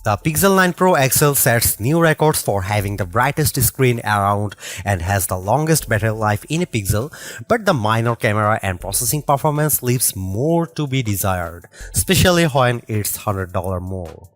The Pixel 9 Pro XL sets new records for having the brightest screen around and has the longest battery life in a Pixel, but the minor camera and processing performance leaves more to be desired, especially when it's $100 more.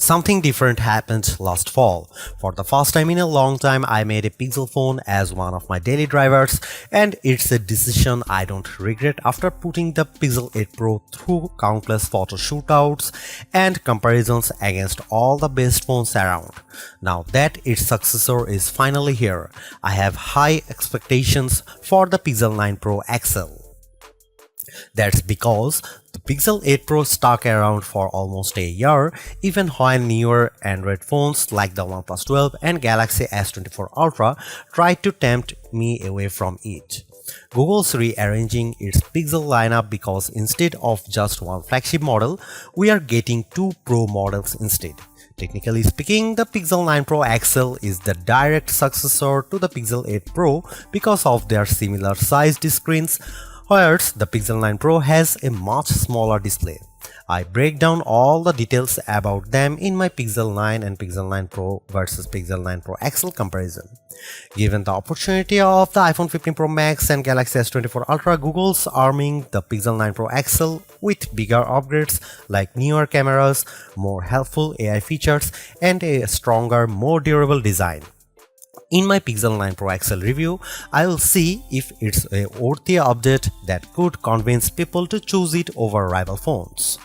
Something different happened last fall. For the first time in a long time, I made a Pixel phone as one of my daily drivers, and it's a decision I don't regret after putting the Pixel 8 Pro through countless photo shootouts and comparisons against all the best phones around. Now that its successor is finally here, I have high expectations for the Pixel 9 Pro XL. That's because the Pixel 8 Pro stuck around for almost a year, even when newer Android phones like the OnePlus 12 and Galaxy S24 Ultra tried to tempt me away from it. Google's rearranging its Pixel lineup because instead of just one flagship model, we are getting two Pro models instead. Technically speaking, the Pixel 9 Pro XL is the direct successor to the Pixel 8 Pro because of their similar sized screens, whereas the Pixel 9 Pro has a much smaller display. I break down all the details about them in my Pixel 9 and Pixel 9 Pro versus Pixel 9 Pro XL comparison. Given the opportunity of the iPhone 15 Pro Max and Galaxy S24 Ultra, Google's arming the Pixel 9 Pro XL with bigger upgrades like newer cameras, more helpful AI features, and a stronger, more durable design. In my Pixel 9 Pro XL review, I will see if it's a worthy update that could convince people to choose it over rival phones.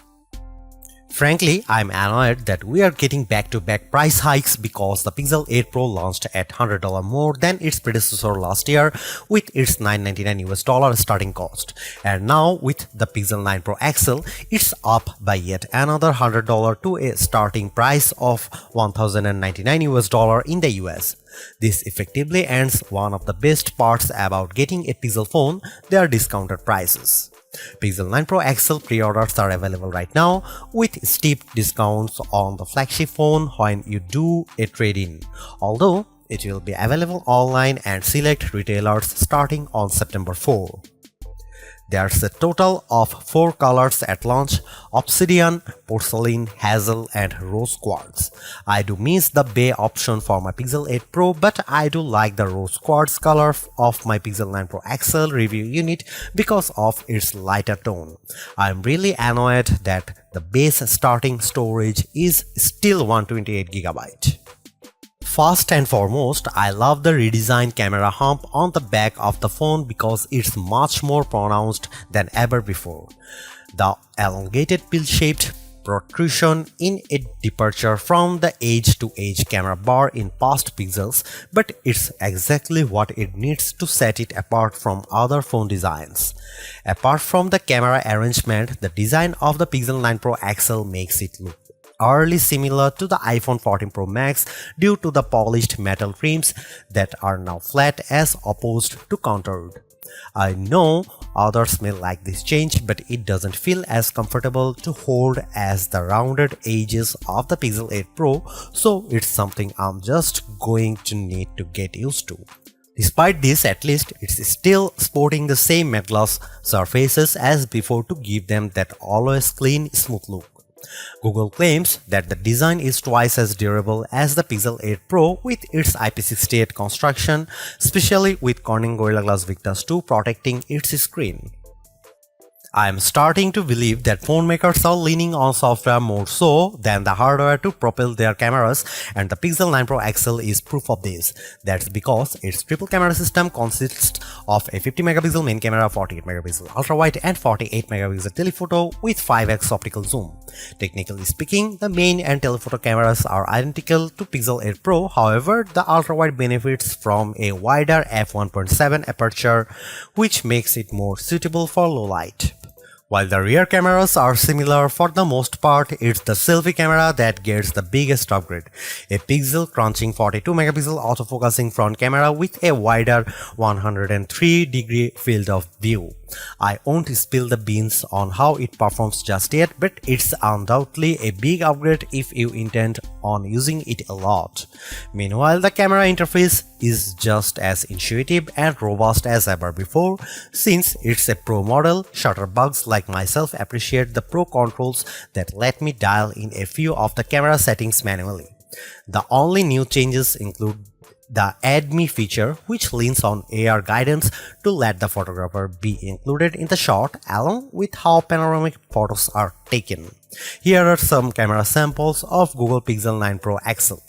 Frankly, I'm annoyed that we are getting back-to-back price hikes because the Pixel 8 Pro launched at $100 more than its predecessor last year with its $999 starting cost. And now with the Pixel 9 Pro XL, it's up by yet another $100 to a starting price of $1,099 in the US. This effectively ends one of the best parts about getting a Pixel phone, their discounted prices. Pixel 9 Pro XL pre-orders are available right now with steep discounts on the flagship phone when you do a trade-in, although it will be available online and select retailers starting on September 4. There's a total of 4 colors at launch: Obsidian, Porcelain, Hazel, and Rose Quartz. I do miss the Bay option for my Pixel 8 Pro, but I do like the Rose Quartz color of my Pixel 9 Pro XL review unit because of its lighter tone. I'm really annoyed that the base starting storage is still 128GB. First and foremost, I love the redesigned camera hump on the back of the phone because it's much more pronounced than ever before. The elongated pill-shaped protrusion in a departure from the edge-to-edge camera bar in past Pixels, but it's exactly what it needs to set it apart from other phone designs. Apart from the camera arrangement, the design of the Pixel 9 Pro XL makes it look eerily similar to the iPhone 14 Pro Max due to the polished metal rims that are now flat as opposed to contoured. I know others may like this change, but it doesn't feel as comfortable to hold as the rounded edges of the Pixel 8 Pro, so it's something I'm just going to need to get used to. Despite this, at least it's still sporting the same matte gloss surfaces as before to give them that always clean, smooth look. Google claims that the design is twice as durable as the Pixel 8 Pro with its IP68 construction, especially with Corning Gorilla Glass Victus 2 protecting its screen. I am starting to believe that phone makers are leaning on software more so than the hardware to propel their cameras, and the Pixel 9 Pro XL is proof of this. That's because its triple camera system consists of a 50 megapixel main camera, 48 megapixel ultra-wide, and 48 megapixel telephoto with 5x optical zoom. Technically speaking, the main and telephoto cameras are identical to Pixel 8 Pro, however, the ultra-wide benefits from a wider f1.7 aperture, which makes it more suitable for low light. While the rear cameras are similar for the most part, it's the selfie camera that gets the biggest upgrade. A pixel crunching 42 megapixel autofocusing front camera with a wider 103-degree field of view. I won't spill the beans on how it performs just yet, but it's undoubtedly a big upgrade if you intend on using it a lot. Meanwhile, the camera interface is just as intuitive and robust as ever before. Since it's a Pro model, shutter bugs like like myself appreciate the pro controls that let me dial in a few of the camera settings manually. The only new changes include the Add Me feature, which leans on AR guidance to let the photographer be included in the shot along with how panoramic photos are taken. Here are some camera samples of Google Pixel 9 Pro XL.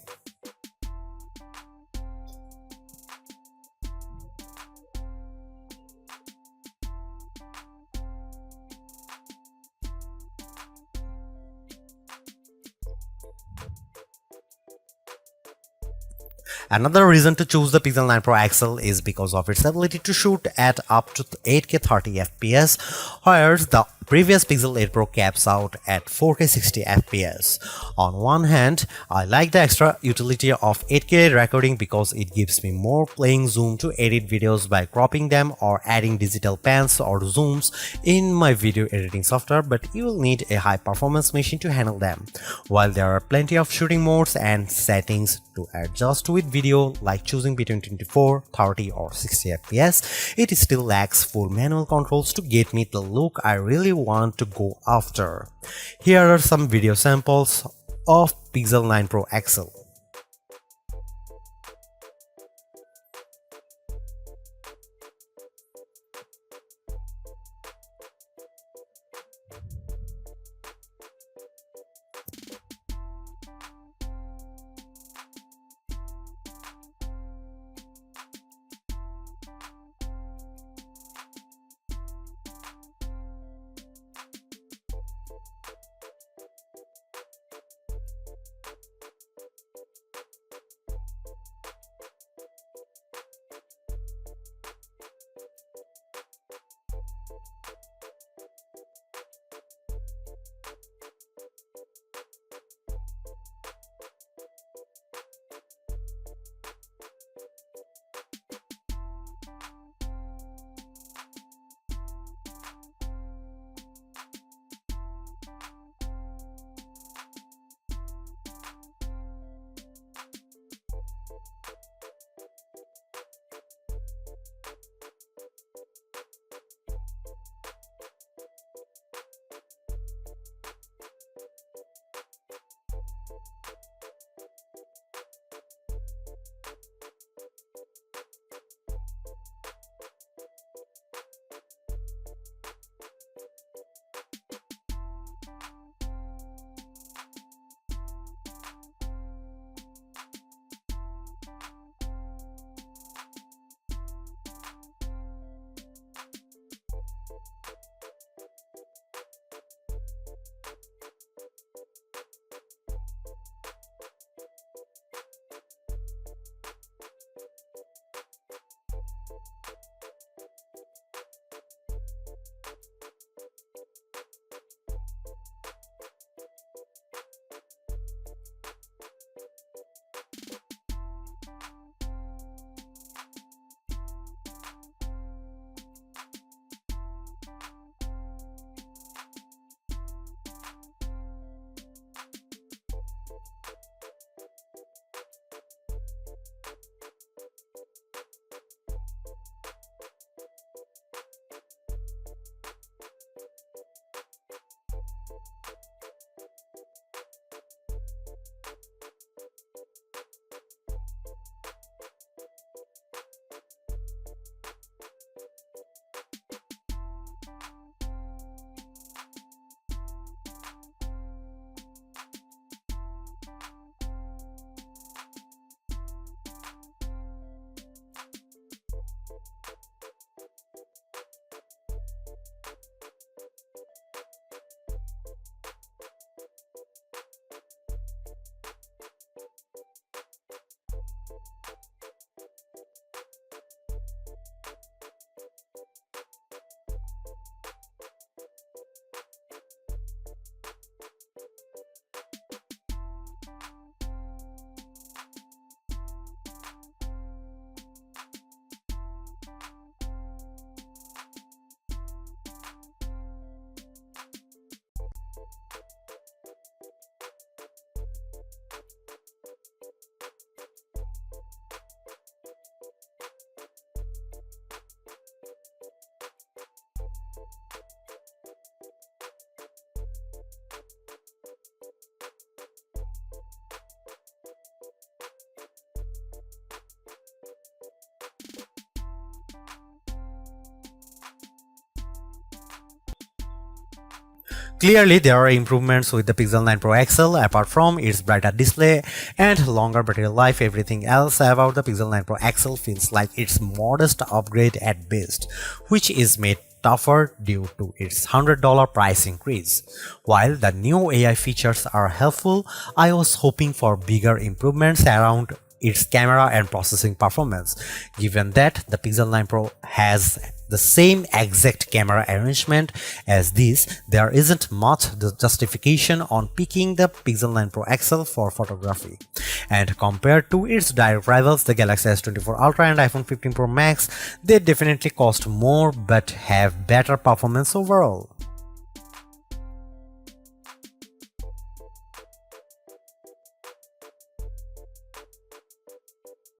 Another reason to choose the Pixel 9 Pro XL is because of its ability to shoot at up to 8K 30 FPS, whereas the previous Pixel 8 Pro caps out at 4K 60 FPS. On one hand, I like the extra utility of 8K recording because it gives me more playing zoom to edit videos by cropping them or adding digital pans or zooms in my video editing software, but you will need a high performance machine to handle them. While there are plenty of shooting modes and settings to adjust with video, like choosing between 24, 30 or 60 FPS, it still lacks full manual controls to get me the look I really want to go after. Here are some video samples of Pixel 9 Pro XL. Clearly, there are improvements with the Pixel 9 Pro XL. Apart from its brighter display and longer battery life, everything else about the Pixel 9 Pro XL feels like its modest upgrade at best, which is made tougher due to its $100 price increase. While the new AI features are helpful, I was hoping for bigger improvements around its camera and processing performance. Given that the Pixel 9 Pro has the same exact camera arrangement as this, there isn't much justification on picking the Pixel 9 Pro XL for photography. And compared to its direct rivals, the Galaxy S24 Ultra and iPhone 15 Pro Max, they definitely cost more but have better performance overall.